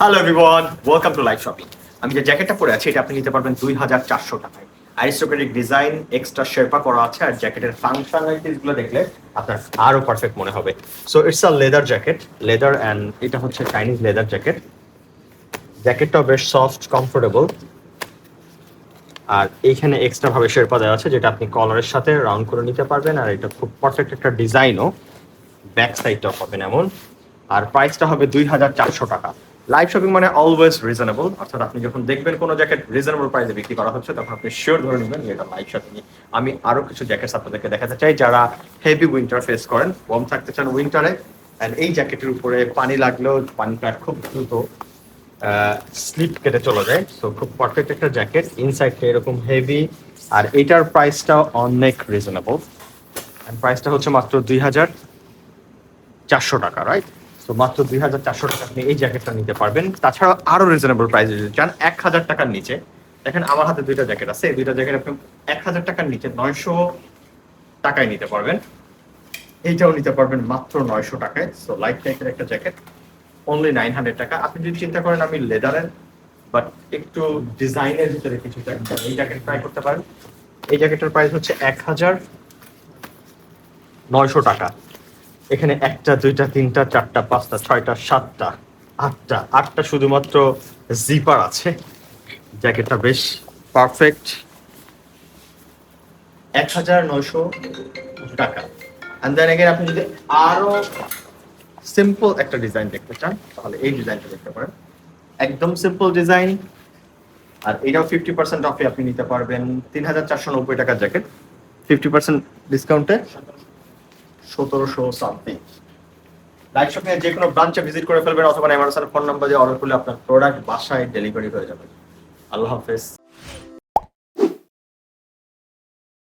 Hello everyone, welcome to live shopping. আমি যে জ্যাকেটটা পরে আছি এটা আপনি নিতে পারবেন 2400 টাকায়। অ্যারিস্টোক্রেটিক ডিজাইন, এক্সট্রা শেরপা করা আছে, আর জ্যাকেটের ফাংশনালিটিস গুলো দেখলে আপনার আরো পারফেক্ট মনে হবে। So it's a leather jacket, leather and এটা হচ্ছে চাইনিজ লেদার জ্যাকেট। জ্যাকেটটাও বেশ সফট, কমফোর্টেবল, আর এইখানে এক্সট্রা ভাবে শেরপা দেওয়া আছে যেটা আপনি কলারের সাথে রাউন্ড করে নিতে পারবেন। আর এটা খুব পারফেক্ট একটা ডিজাইনও, ব্যাক সাইডটাও পাবেন এমন। আর প্রাইসটা হবে 2400 টাকা। লাইভ শপিং মানে অলওয়েজ রিজনেবল, অর্থাৎ আপনি যখন দেখবেন কোনো জ্যাকেট রিজনেবল প্রাইসে বিক্রি করা হচ্ছে তখন আপনি শিওর ধরে নেবেন যে এটা লাইভ শপিং। আমি আরো কিছু জ্যাকেটস আপনাদেরকে দেখাতে চাই যারা হেভি উইন্টার ফেস করেন, কম থাকতে চান উইন্টারে। অ্যান্ড এই জ্যাকেটের উপরে পানি লাগলেও পানিটা খুব দ্রুত স্লিপ কেটে চলে যায়। তো খুব পারফেক্ট একটা জ্যাকেট, ইনসাইডটা এরকম হেভি, আর এটার প্রাইসটা অনেক রিজনেবল। অ্যান্ড প্রাইসটা হচ্ছে মাত্র 2400 টাকা, রাইট? তো মাত্র 2400 টাকা আপনি এই জ্যাকেটটা নিতে পারবেন। তাছাড়া আরো রিজনেবল প্রাইসে যদি চান 1000 টাকার নিচে, দেখেন আমার হাতে দুইটা জ্যাকেট আছে, এই দুইটা জ্যাকেট আপনি 1000 টাকার নিচে 900 টাকায় নিতে পারবেন। এইটাও নিতে পারবেন মাত্র 900 টাকায়। সো লাইট টাইপের একটা জ্যাকেট, অনলি 900 টাকা। আপনি যদি চিন্তা করেন আমি লেদারের বাট একটু ডিজাইনের ভিতরে কিছু এই জ্যাকেট ট্রাই করতে পারেন। এই জ্যাকেটের প্রাইস হচ্ছে 1900 টাকা। এখানে একটা, দুইটা, তিনটা, চারটা, পাঁচটা, ছয়টা, সাতটা, আটটা শুধুমাত্র জিপার আছে। জ্যাকেটটা বেশ পারফেক্ট, 1900 টাকা। অ্যান্ড দেন এগেন আপনি যদি আরো সিম্পল একটা ডিজাইন দেখতে চান তাহলে এই ডিজাইনটা দেখতে পারেন, একদম সিম্পল ডিজাইন। আর এটাও 50% অফে আপনি নিতে পারবেন 3490 টাকার জ্যাকেট, 50% ডিসকাউন্টে 1700 সামথিং। লাইভ শপিং এর যে কোনো ব্রাঞ্চে ভিজিট করে ফেলবেন অথবা এমআরএস এর ফোন নাম্বার দিয়ে অর্ডার করলে আপনার প্রোডাক্ট বাসায় ডেলিভারি হয়ে যাবে। আল্লাহ হাফেজ।